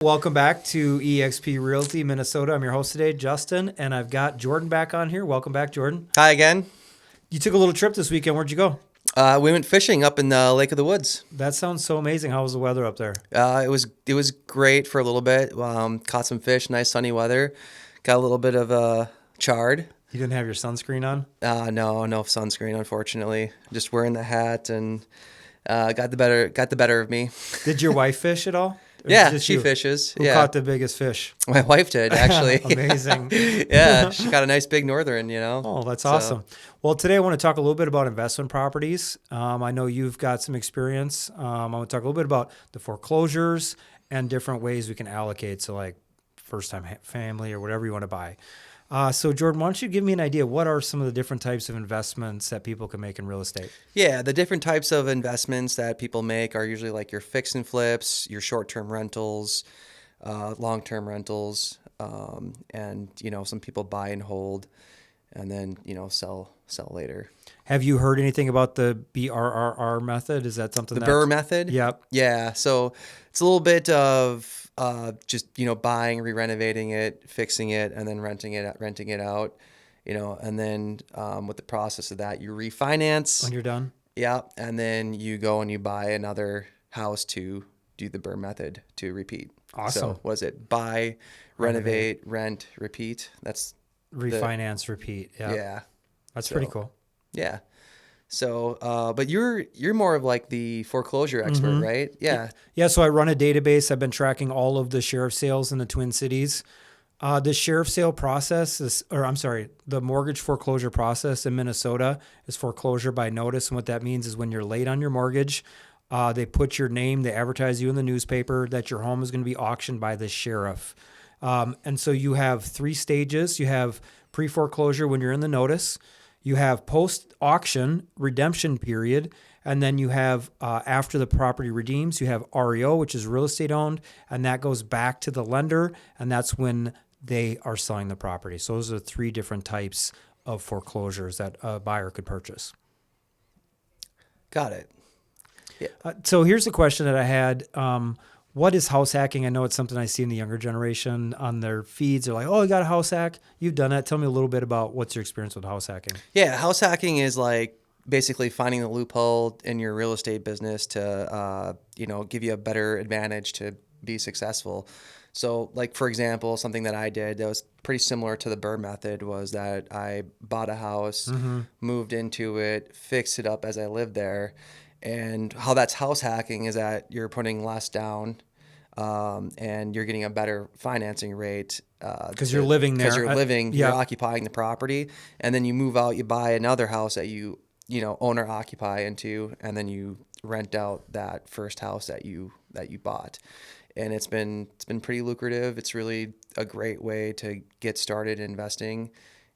Welcome back to EXP Realty Minnesota. I'm your host today, Justin, and I've got Jordan back on here. Welcome back, Jordan. Hi again. You took a little trip this weekend. Where'd you go? We went fishing up in the Lake of the Woods. That sounds so amazing. How was the weather up there? It was great for a little bit. Caught some fish, nice sunny weather. Got a little bit of chard. You didn't have your sunscreen on? No sunscreen, unfortunately. Just wearing the hat and got the better of me. Did your wife fish at all? Or Yeah, just she you? fishes. Who Yeah, caught the biggest fish? my wife did actually. Amazing. Yeah, she got a nice big northern. Oh, that's awesome. Well, today I want to talk a little bit about investment properties. I know you've got some experience. I want to talk a little bit about the foreclosures and different ways we can allocate. So like first-time family or whatever you want to buy. So Jordan, why don't you give me an idea? What are some of the different types of investments that people can make in real estate? Yeah, the different types of investments that people make are usually like your fix and flips, your short-term rentals, long-term rentals, and some people buy and hold, and then sell later. Have you heard anything about the BRRRR method? Is that something The BRRRR method? Yep. Yeah, so it's a little bit of just buying, re-renovating it, fixing it, and then renting it out. And then with the process of that, you refinance When you're done? Yeah, and then you go and you buy another house to do the BRRRR method to repeat. Awesome. So was it buy, renovate, rent, repeat? That's Refinance, repeat. Yep. yeah. That's pretty cool. Yeah. So, but you're more of like the foreclosure expert, right? Yeah. Yeah, so I run a database. I've been tracking all of the sheriff sales in the Twin Cities. The sheriff sale process the mortgage foreclosure process in Minnesota is foreclosure by notice. And what that means is when you're late on your mortgage, they put your name, they advertise you in the newspaper that your home is going to be auctioned by the sheriff. And so you have 3 stages. You have pre-foreclosure when you're in the notice. You have post-auction redemption period, and then you have after the property redeems, you have REO, which is real estate owned, and that goes back to the lender, and that's when they are selling the property. So those are 3 different types of foreclosures that a buyer could purchase. Got it. Yeah. So here's the question that I had. What is house hacking? I know it's something I see in the younger generation on their feeds. They're like, oh, you got a house hack? You've done that. Tell me a little bit about what's your experience with house hacking. Yeah, house hacking is like basically finding the loophole in your real estate business to, give you a better advantage to be successful. So like, for example, something that I did that was pretty similar to the BRRRR method was that I bought a house, moved into it, fixed it up as I lived there. And how that's house hacking is that you're putting less down and you're getting a better financing rate. Because you're living there. Because you're living, yeah. you're occupying the property. And then you move out, you buy another house that you own or occupy into, and then you rent out that first house that you bought. And it's been pretty lucrative. It's really a great way to get started investing.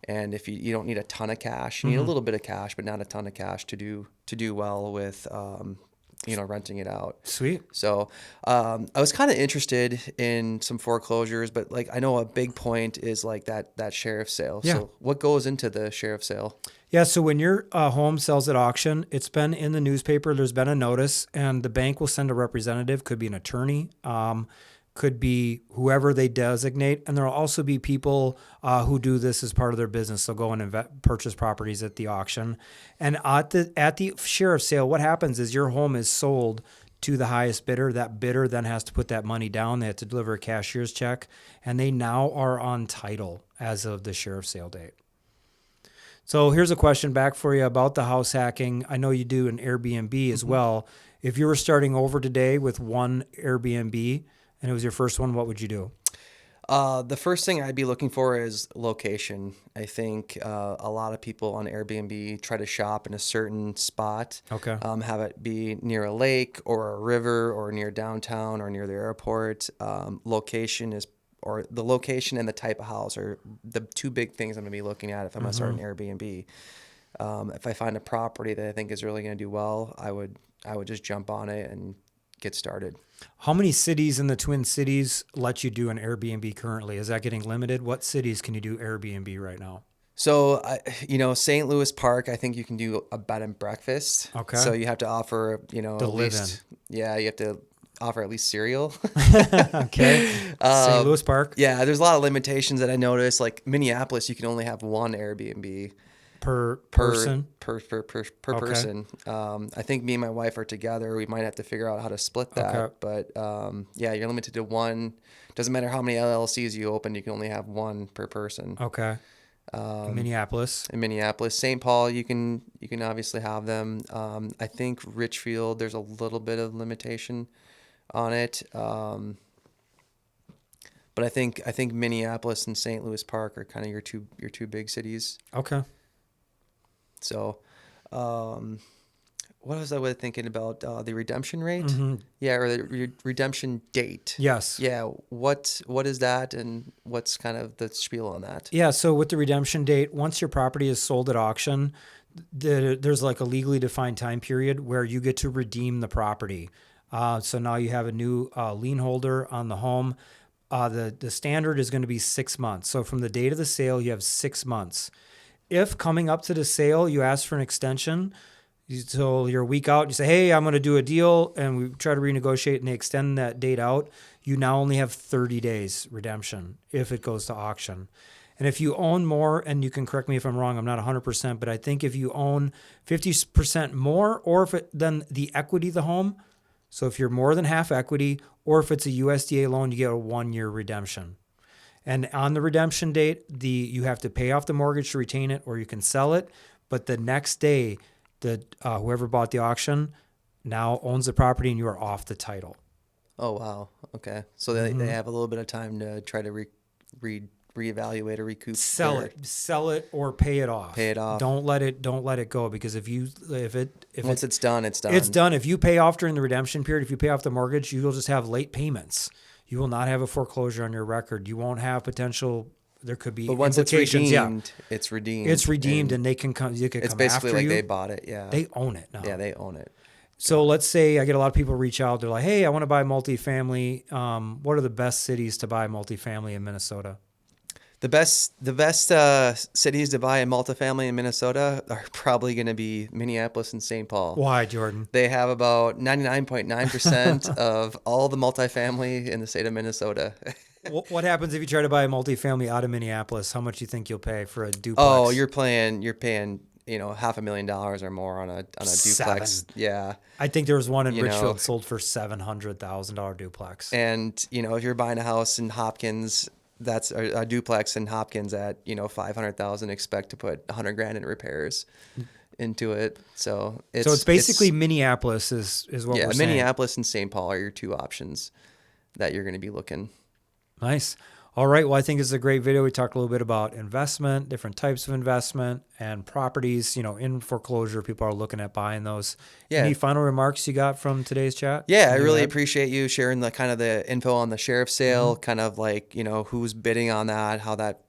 And if you don't need a ton of cash, you need a little bit of cash, but not a ton of cash to do well with, renting it out. Sweet. So I was kind of interested in some foreclosures, but like I know a big point is like that sheriff sale. Yeah. So what goes into the sheriff sale? Yeah, so when your home sells at auction, it's been in the newspaper, there's been a notice, and the bank will send a representative, could be an attorney, could be whoever they designate, and there will also be people who do this as part of their business. They'll go and purchase properties at the auction. And at the sheriff sale, what happens is your home is sold to the highest bidder. That bidder then has to put that money down. They have to deliver a cashier's check, and they now are on title as of the sheriff sale date. So here's a question back for you about the house hacking. I know you do an Airbnb as well. If you were starting over today with one Airbnb and it was your first one, what would you do? The first thing I'd be looking for is location. I think a lot of people on Airbnb try to shop in a certain spot. Okay. Have it be near a lake or a river or near downtown or near the airport. The location and the type of house are the 2 big things I'm going to be looking at if I'm going to start an Airbnb. If I find a property that I think is really going to do well, I would just jump on it and get started. How many cities in the Twin Cities let you do an Airbnb currently? Is that getting limited? What cities can you do Airbnb right now? So, St. Louis Park, I think you can do a bed and breakfast. Okay. So you have to offer, To at live least, yeah, you have to offer at least cereal. Okay. St. Louis Park Yeah, there's a lot of limitations that I noticed. Like Minneapolis, you can only have one Airbnb per per person. per Okay. person. I think me and my wife are together. We might have to figure out how to split that. Okay. But yeah, you're limited to one. Doesn't matter how many LLCs you open, you can only have one per person. Okay. Minneapolis. In Minneapolis, St. Paul, you can obviously have them. I think Richfield, there's a little bit of limitation on it. But I think Minneapolis and St. Louis Park are kind of your two big cities. Okay. So, what was I thinking about? The redemption rate? Mm-hmm. Yeah, or the redemption date. Yes. Yeah. What is that, and what's kind of the spiel on that? Yeah. So with the redemption date, once your property is sold at auction, there's like a legally defined time period where you get to redeem the property. So now you have a new lien holder on the home. The standard is going to be 6 months. So from the date of the sale, you have 6 months. If coming up to the sale, you ask for an extension, so you're a week out, you say, hey, I'm going to do a deal, and we try to renegotiate and they extend that date out, you now only have 30 days redemption if it goes to auction. And if you own more, and you can correct me if I'm wrong, I'm not 100%, but I think if you own 50% more, or then the equity of the home, so if you're more than half equity, or if it's a USDA loan, you get a 1-year redemption. And on the redemption date, you have to pay off the mortgage to retain it, or you can sell it. But the next day, whoever bought the auction now owns the property, and you are off the title. Oh wow. Okay. So they have a little bit of time to try to reevaluate or recoup. Sell it, or pay it off. Pay it off. Don't let it go, because if once it's done, it's done. It's done. If you pay off during the redemption period, if you pay off the mortgage, you will just have late payments. You will not have a foreclosure on your record. You won't have potential. There could be. But once it's redeemed, it's redeemed. It's redeemed, and they can come. You could it's come basically after like you. they bought it. Yeah. They own it now. Yeah, they own it. So let's say I get a lot of people reach out. They're like, "Hey, I want to buy multifamily. What are the best cities to buy multifamily in Minnesota?" The best cities to buy a multifamily in Minnesota are probably going to be Minneapolis and St. Paul. Why, Jordan? They have about 99.9% of all the multifamily in the state of Minnesota. What happens if you try to buy a multifamily out of Minneapolis? How much do you think you'll pay for a duplex? Oh, you're paying $500,000 or more on a duplex. Yeah. I think there was one in Richfield sold for $700,000 duplex. And if you're buying a house in Hopkins, that's a duplex in Hopkins at $500,000. Expect to put $100,000 in repairs into it. So it's basically Minneapolis is what we're saying. Minneapolis and St. Paul are your two options that you're going to be looking. Nice. All right. Well, I think it's a great video. We talked a little bit about investment, different types of investment, and properties, in foreclosure. People are looking at buying those. Yeah. Any final remarks you got from today's chat? Yeah, I really appreciate you sharing the kind of the info on the sheriff's sale, kind of like, who's bidding on that, how that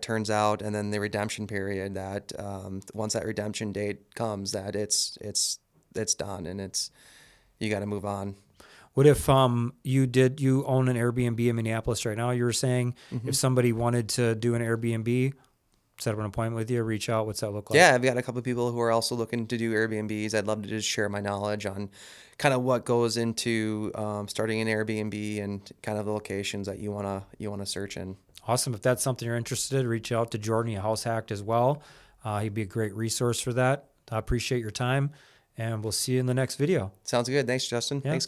turns out, and then the redemption period that once that redemption date comes, that it's done and you got to move on. What if you own an Airbnb in Minneapolis right now? You were saying if somebody wanted to do an Airbnb, set up an appointment with you, reach out. What's that look like? Yeah, I've got a couple of people who are also looking to do Airbnbs. I'd love to just share my knowledge on kind of what goes into starting an Airbnb and kind of the locations that you wanna search in. Awesome. If that's something you're interested in, reach out to Jordan. He house hacked as well. He'd be a great resource for that. I appreciate your time, and we'll see you in the next video. Sounds good. Thanks, Justin. Yeah. Thanks, guys.